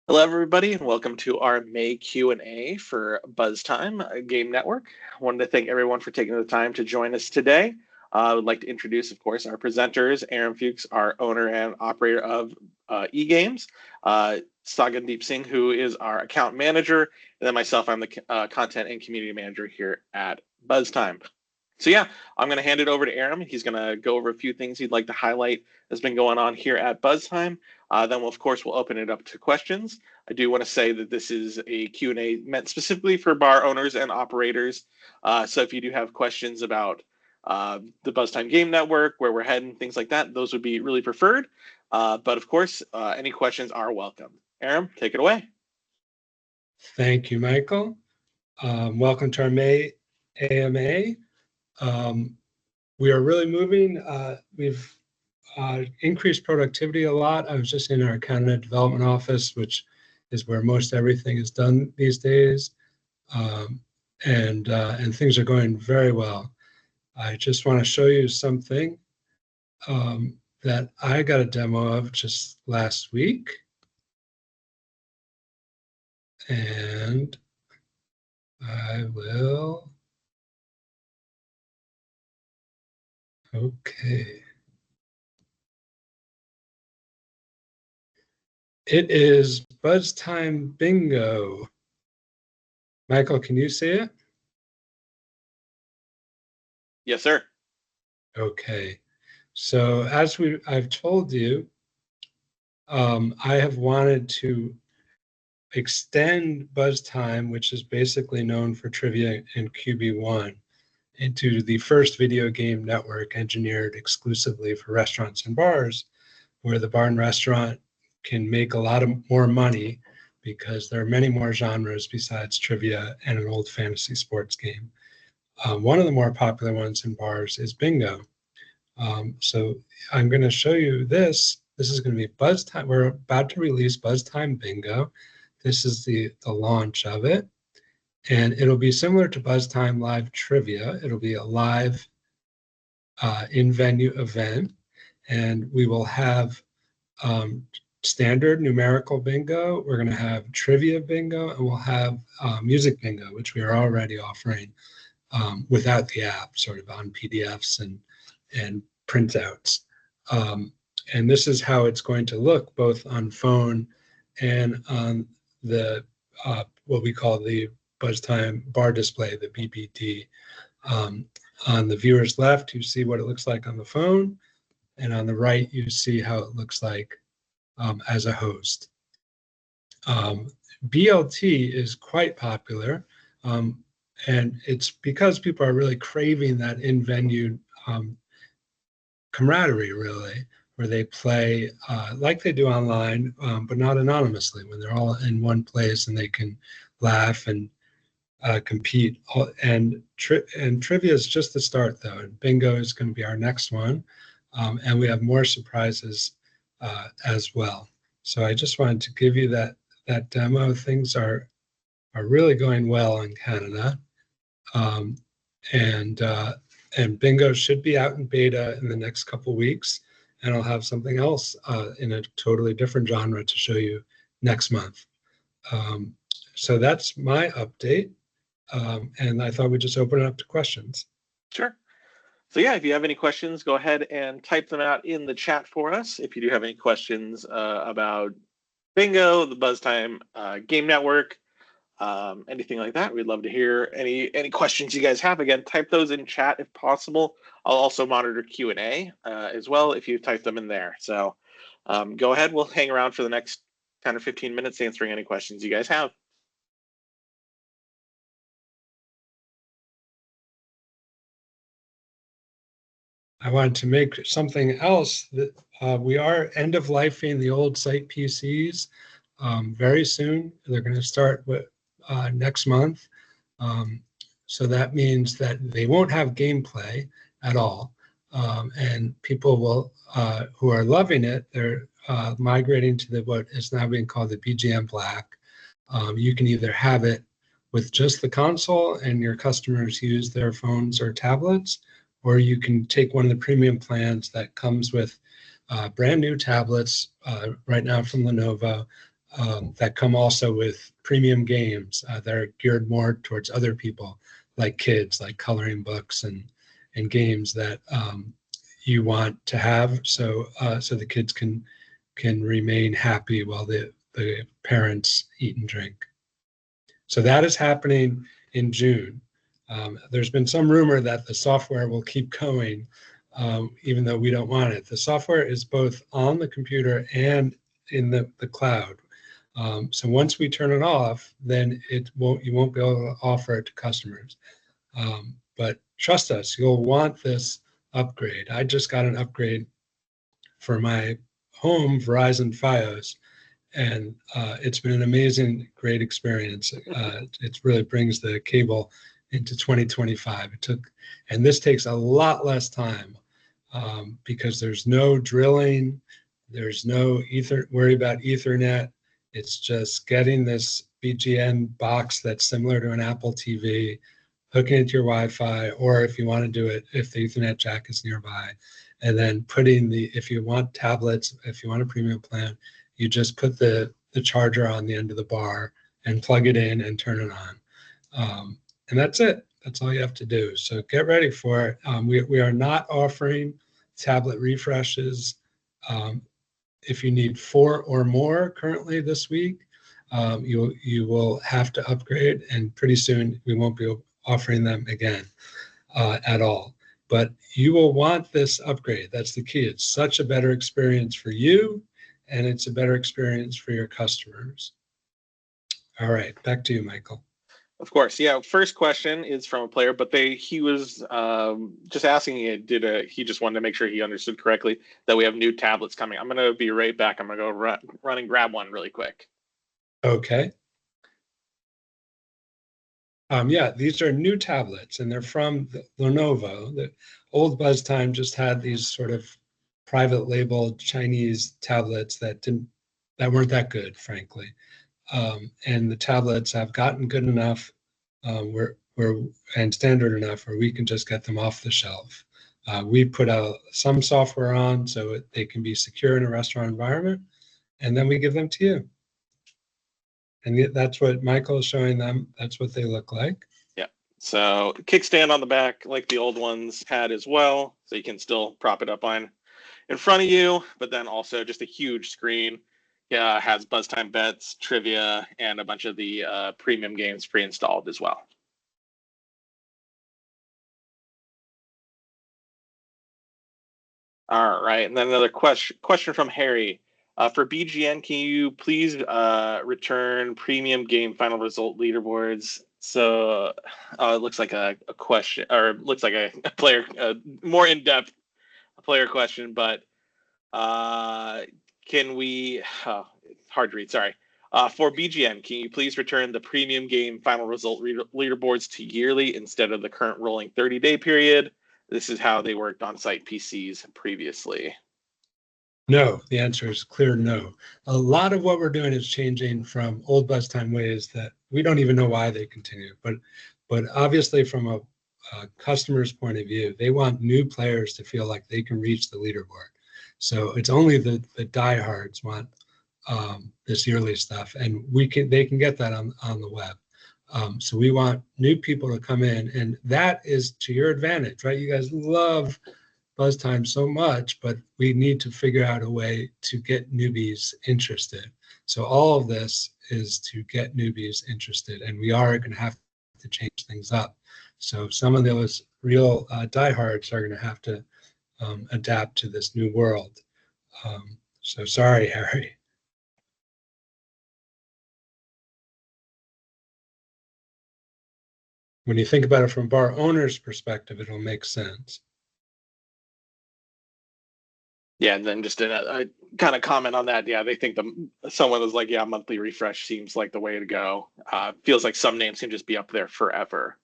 Hello, everybody, and welcome to our May Q&A for Buzztime Game Network. I wanted to thank everyone for taking the time to join us today. I would like to introduce, of course, our presenters, Aram Fuchs, our owner and operator of eGames, Sagandeep Singh, who is our account manager, and then myself, I'm the content and community manager here at Buzztime. So yeah, I'm going to hand it over to Aram. He's going to go over a few things he'd like to highlight that's been going on here at Buzztime. Then, of course, we'll open it up to questions. I do want to say that this is a Q&A meant specifically for bar owners and operators. So if you do have questions about the Buzztime Game Network, where we're heading, things like that, those would be really preferred. But of course, any questions are welcome. Aram, take it away. Thank you, Michael. Welcome to our May AMA. We are really moving. We've increased productivity a lot. I was just in our Canada development office, which is where most everything is done these days, and things are going very well. I just want to show you something that I got a demo of just last week, and I will. Okay. It is Buzztime Bingo. Michael, can you see it? Yes, sir. Okay. So as I've told you, I have wanted to extend Buzztime, which is basically known for trivia in QB1, into the first video game network engineered exclusively for restaurants and bars, where the bar and restaurant can make a lot more money because there are many more genres besides trivia and an old fantasy sports game. One of the more popular ones in bars is bingo. So I'm going to show you this. This is going to be Buzztime. We're about to release Buzztime Bingo. This is the launch of it. And it'll be similar to Buzztime Live Trivia. It'll be a live in-venue event. And we will have standard numerical bingo. We're going to have trivia bingo, and we'll have music bingo, which we are already offering without the app, sort of on PDFs and printouts. And this is how it's going to look, both on phone and on the what we call the Buzztime bar display, the BBD. On the viewer's left, you see what it looks like on the phone, and on the right, you see how it looks like as a host. BLT is quite popular, and it's because people are really craving that in-venue camaraderie, really, where they play like they do online, but not anonymously, when they're all in one place and they can laugh and compete. And trivia is just the start, though, and bingo is going to be our next one, and we have more surprises as well. So I just wanted to give you that demo. Things are really going well in Canada, and bingo should be out in beta in the next couple weeks, and I'll have something else in a totally different genre to show you next month. So that's my update, and I thought we'd just open it up to questions. Sure. So yeah, if you have any questions, go ahead and type them out in the chat for us. If you do have any questions about bingo, the Buzztime Game Network, anything like that, we'd love to hear any questions you guys have. Again, type those in chat if possible. I'll also monitor Q&A as well if you type them in there. So go ahead. We'll hang around for the next 10 or 15 minutes answering any questions you guys have. I wanted to make something else that we are end-of-lifing the old site PCs very soon. They're going to start with next month. So that means that they won't have gameplay at all. And people will, who are loving it, they're migrating to what is now being called the BGM Black. You can either have it with just the console and your customers use their phones or tablets, or you can take one of the premium plans that comes with brand new tablets right now from Lenovo, that come also with premium games that are geared more towards other people, like kids, like coloring books and games that you want to have, so the kids can remain happy while the parents eat and drink. So that is happening in June. There's been some rumor that the software will keep going, even though we don't want it. The software is both on the computer and in the cloud. So once we turn it off, then you won't be able to offer it to customers. But trust us, you'll want this upgrade. I just got an upgrade for my home Verizon Fios, and it's been an amazing, great experience. It really brings the cable into 2025. And this takes a lot less time because there's no drilling, there's no worry about Ethernet. It's just getting this BGN box that's similar to an Apple TV, hooking it to your Wi-Fi, or if you want to do it, if the Ethernet jack is nearby, and then if you want tablets, if you want a premium plan, you just put the charger on the end of the bar and plug it in and turn it on. And that's it. That's all you have to do. So get ready for it. We are not offering tablet refreshes. If you need 4 or more currently this week, you will have to upgrade, and pretty soon we won't be offering them again at all. But you will want this upgrade. That's the key. It's such a better experience for you, and it's a better experience for your customers. All right, back to you, Michael. Of course, yeah. First question is from a player, but he was just asking. He just wanted to make sure he understood correctly that we have new tablets coming. I'm going to be right back. I'm going to go run and grab one really quick. Okay. Yeah, these are new tablets, and they're from Lenovo. The old Buzztime just had these sort of private label Chinese tablets that weren't that good, frankly. And the tablets have gotten good enough and standard enough where we can just get them off the shelf. We put out some software on so they can be secure in a restaurant environment, and then we give them to you. And that's what Michael is showing them. That's what they look like. Yeah. So kickstand on the back, like the old ones had as well. So you can still prop it up in front of you, but then also just a huge screen. Yeah, has Buzztime bets, trivia, and a bunch of the premium games pre-installed as well. All right, and then another question from Harry. For BGN, can you please return premium game final result leaderboards? So it looks like a question, or it looks like a player, more in-depth player question, but can we, hard to read, sorry. For BGN, can you please return the premium game final result leaderboards to yearly instead of the current rolling 30-day period? This is how they worked on site PCs previously. No, the answer is clear no. A lot of what we're doing is changing from old Buzztime ways that we don't even know why they continue. But obviously from a customer's point of view, they want new players to feel like they can reach the leaderboard. So it's only the diehards want this yearly stuff, and they can get that on the web. So we want new people to come in, and that is to your advantage, right? You guys love Buzztime so much, but we need to figure out a way to get newbies interested. So all of this is to get newbies interested, and we are going to have to change things up. So some of those real diehards are going to have to adapt to this new world. So sorry, Harry. When you think about it from bar owners' perspective, it'll make sense. Yeah, and then just a kind of comment on that. Yeah, they think someone was like, yeah, monthly refresh seems like the way to go. Feels like some names can just be up there forever.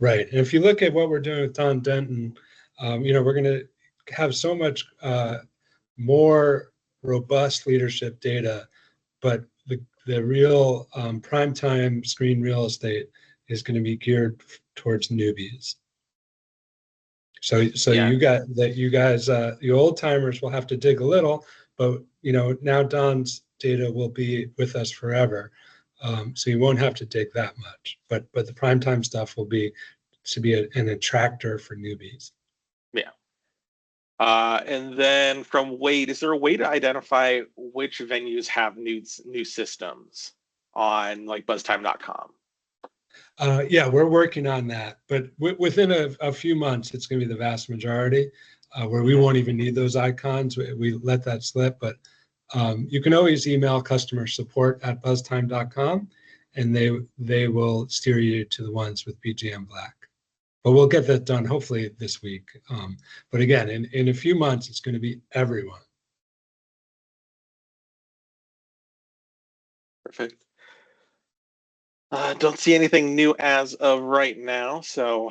Right. And if you look at what we're doing with Don Denton, we're going to have so much more robust leadership data, but the real primetime screen real estate is going to be geared towards newbies. So yeah. You guys, the old timers will have to dig a little, but now Don's data will be with us forever. So you won't have to dig that much, but the primetime stuff will be to be an attractor for newbies. Yeah. And then from Wade, is there a way to identify which venues have new systems on like buzztime.com? Yeah, we're working on that, but within a few months, it's going to be the vast majority where we won't even need those icons. We let that slip, but you can always email customer support at buzztime.com, and they will steer you to the ones with BGM Black. But we'll get that done hopefully this week. But again, in a few months, it's going to be everyone. Perfect. Don't see anything new as of right now, so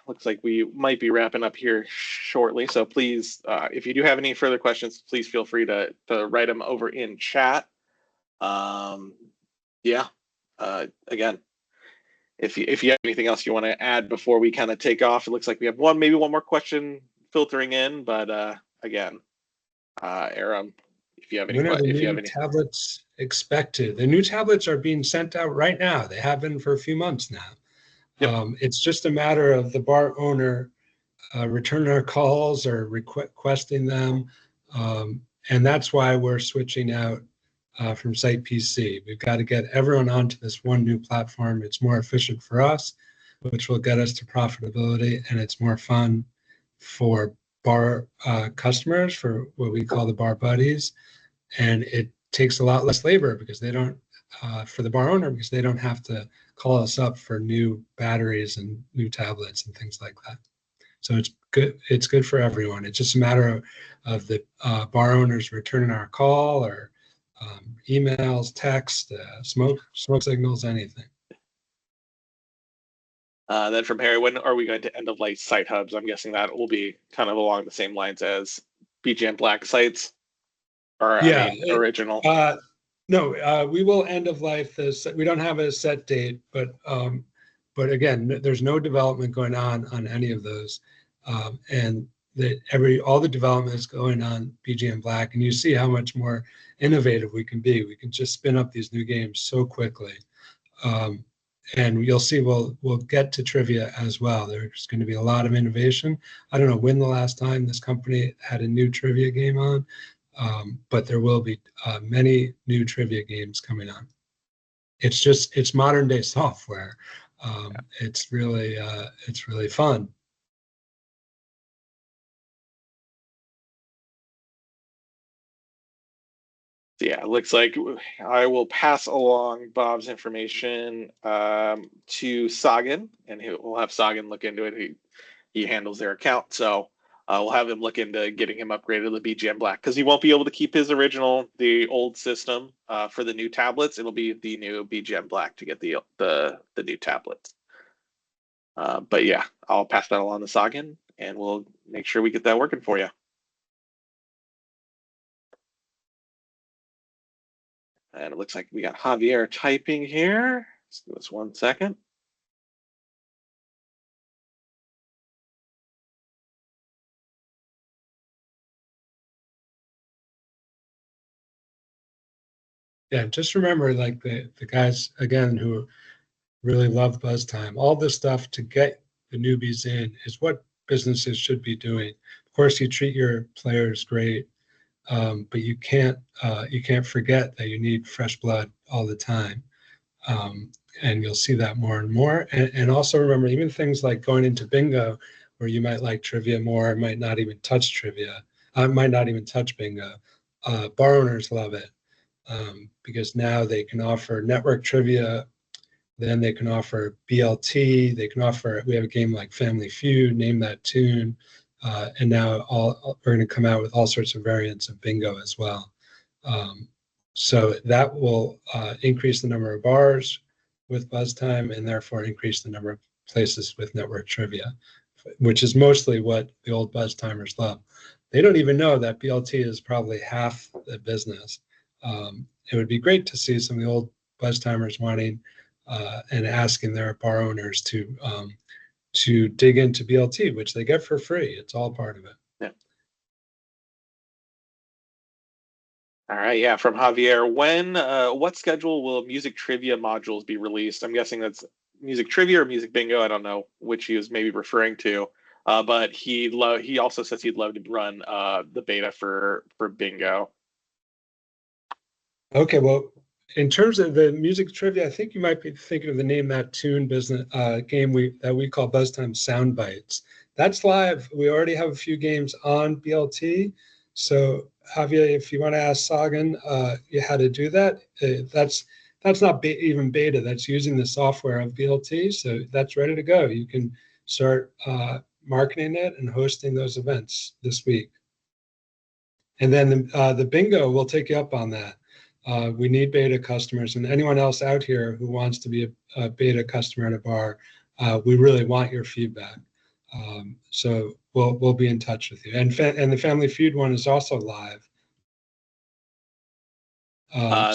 looks like we might be wrapping up here shortly. So please, if you do have any further questions, please feel free to write them over in chat. Yeah. Again, if you have anything else you want to add before we kind of take off, it looks like we have maybe one more question filtering in, but again, Aram, if you have any When are the if you have new any. tablets expected? The new tablets are being sent out right now. They have been for a few months now. Yep. It's just a matter of the bar owner returning our calls or requesting them. And that's why we're switching out from Site PC. We've got to get everyone onto this one new platform. It's more efficient for us, which will get us to profitability, and it's more fun for bar customers, for what we call the bar buddies. And it takes a lot less labor because they don't, for the bar owner, because they don't have to call us up for new batteries and new tablets and things like that. So it's good. It's good for everyone. It's just a matter of the bar owners returning our call or emails, text, smoke signals, anything. Then from Harry, when are we going to end of life site hubs? I'm guessing that will be kind of along the same lines as BGM Black sites, or Yeah, I mean, original. No, we will end of life this. We don't have a set date, but again, there's no development going on any of those, and all the development is going on BGM Black, and you see how much more innovative we can be. We can just spin up these new games so quickly, and you'll see we'll get to trivia as well. There's going to be a lot of innovation. I don't know when the last time this company had a new trivia game on. But there will be many new trivia games coming on. It's modern day software. It's really fun. So yeah, it looks like I will pass along Bob's information to Sagan, and we'll have Sagan look into it. He handles their account, so we'll have him look into getting him upgraded to the BGM Black, because he won't be able to keep his the old system for the new tablets. It'll be the new BGM Black to get the new tablets. But yeah, I'll pass that along to Sagan, and we'll make sure we get that working for you. And it looks like we got Javier typing here. Let's give us 1 second. Yeah, just remember, like the guys again who really love Buzztime, all this stuff to get the newbies in is what businesses should be doing. Of course, you treat your players great, but you can't forget that you need fresh blood all the time. And you'll see that more and more. And also remember, even things like going into bingo, where you might like trivia more, might not even touch trivia, might not even touch bingo. Bar owners love it because now they can offer network trivia, then they can offer BLT, they can offer, we have a game like Family Feud, Name That Tune, and now we're going to come out with all sorts of variants of bingo as well. So that will increase the number of bars with Buzztime, and therefore increase the number of places with network trivia, which is mostly what the old Buzztimers love. They don't even know that BLT is probably half the business. It would be great to see some of the old Buzztimers wanting and asking their bar owners to dig into BLT, which they get for free. It's all part of it. Yeah. All right, yeah, from Javier. What schedule will music trivia modules be released? I'm guessing that's music trivia or music bingo. I don't know which he was maybe referring to. But he also says he'd love to run the beta for bingo. Okay, well, in terms of the music trivia, I think you might be thinking of the Name That Tune business game that we call Buzztime Sound Bites. That's live. We already have a few games on BLT. So Javier, if you want to ask Sagan how to do that, that's not even beta. That's using the software of BLT. So that's ready to go. You can start marketing it and hosting those events this week. And then the bingo will take you up on that. We need beta customers, and anyone else out here who wants to be a beta customer at a bar, we really want your feedback. So we'll be in touch with you. And the Family Feud one is also live.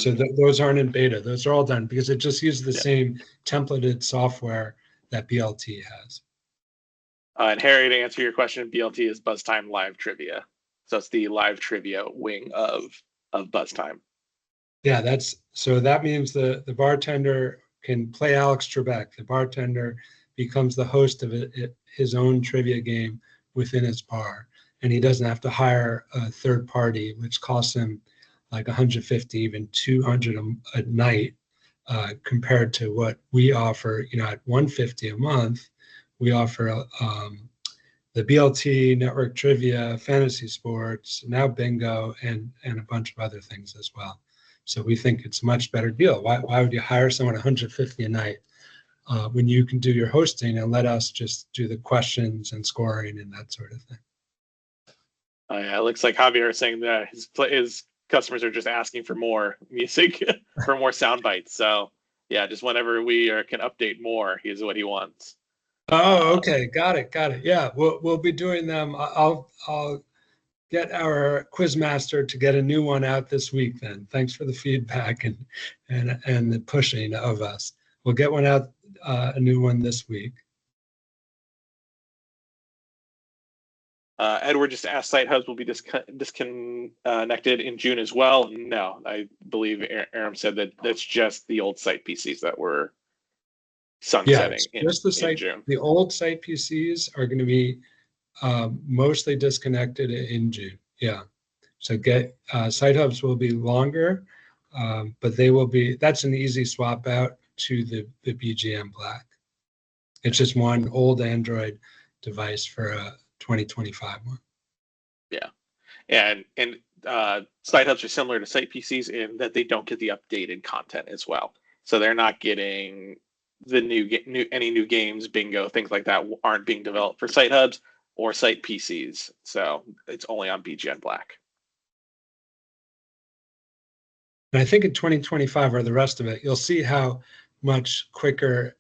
So those aren't in beta. Those are all done because it just uses the same templated software that BLT has. And Harry, to answer your question, BLT is Buzztime Live Trivia. So it's the live trivia wing of Buzztime. Yeah, that means the bartender can play Alex Trebek. The bartender becomes the host of his own trivia game within his bar, and he doesn't have to hire a third party, which costs him like 150, even 200 a night, compared to what we offer. At 150 a month, we offer the BLT, network trivia, fantasy sports, now bingo, and a bunch of other things as well. So we think it's a much better deal. Why would you hire someone 150 a night when you can do your hosting and let us just do the questions and scoring and that sort of thing? Yeah, it looks like Javier is saying that his customers are just asking for more music, for more sound bites. So yeah, just whenever we can update more, here's what he wants. Oh, okay, got it. Yeah, we'll be doing them. I'll get our quizmaster to get a new one out this week. Then thanks for the feedback and the pushing of us. We'll get one out, a new one this week. Edward just asked, Site Hubs will be disconnected in June as well. No, I believe Aram said that that's just the old site PCs that were sunsetting in June. The old site PCs are going to be mostly disconnected in June. Yeah. So Site Hubs will be longer, but that's an easy swap out to the BGM Black. It's just one old Android device for a 2025 one. Yeah. And Site Hubs are similar to site PCs in that they don't get the updated content as well. So they're not getting the any new games, bingo, things like that aren't being developed for Site Hubs or site PCs. So it's only on BGN Black. And I think in 2025 or the rest of it, you'll see how much quicker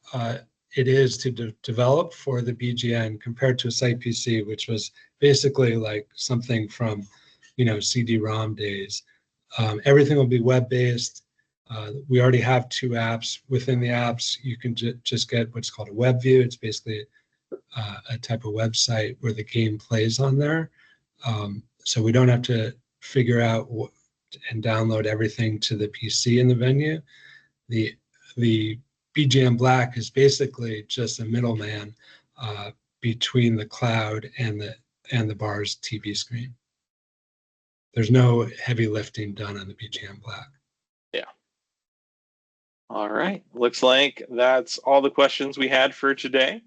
it is to develop for the BGN compared to a site PC, which was basically like something from, CD-ROM days. Everything will be web-based. We already have 2 apps. Within the apps, you can just get what's called a web view. It's basically a type of website where the game plays on there. So we don't have to figure out and download everything to the PC in the venue. The BGM Black is basically just a middleman between the cloud and the bar's TV screen. There's no heavy lifting done on the BGM Black. Yeah. All right. Looks like that's all the questions we had for today.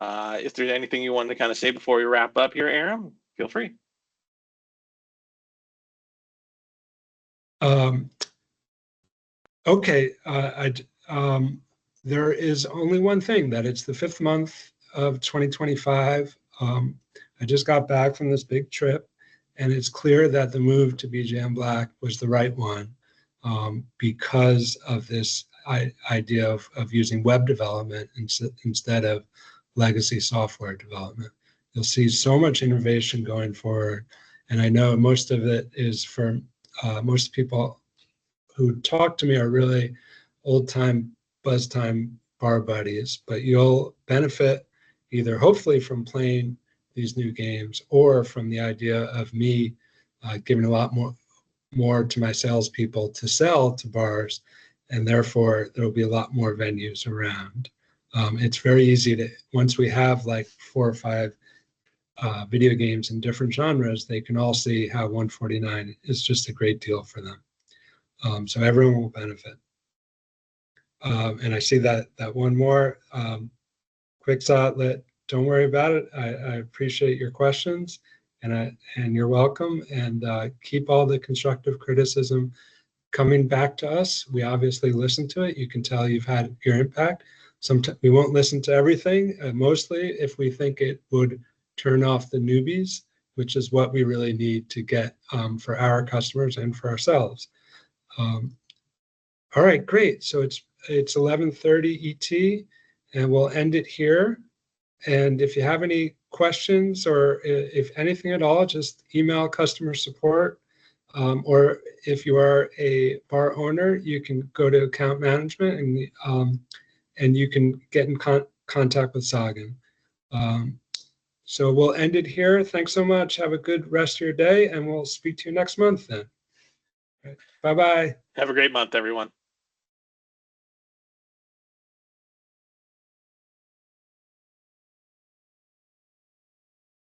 If there's anything you wanted to kind of say before we wrap up here, Aram, feel free. Okay. There is only one thing, that it's the 5th month of 2025. I just got back from this big trip, and it's clear that the move to BGM Black was the right one because of this idea of using web development instead of legacy software development. You'll see so much innovation going forward, and I know most of it is for most people who talk to me are really old-time Buzztime bar buddies, but you'll benefit either hopefully from playing these new games or from the idea of me giving a lot more to my salespeople to sell to bars, and therefore there will be a lot more venues around. It's very easy to, once we have like 4 or 5 video games in different genres, they can all see how 149 is just a great deal for them. So everyone will benefit. And I see that one more. Quixote, don't worry about it. I appreciate your questions, and you're welcome. And keep all the constructive criticism coming back to us. We obviously listen to it. You can tell you've had your impact. Sometimes we won't listen to everything. Mostly, if we think it would turn off the newbies, which is what we really need to get for our customers and for ourselves. All right, great. So it's 11:30 ET, and we'll end it here. And if you have any questions or if anything at all, just email customer support. Or if you are a bar owner, you can go to account management and you can get in contact with Sagan. So we'll end it here. Thanks so much. Have a good rest of your day, and we'll speak to you next month then. Bye-bye. Have a great month, everyone.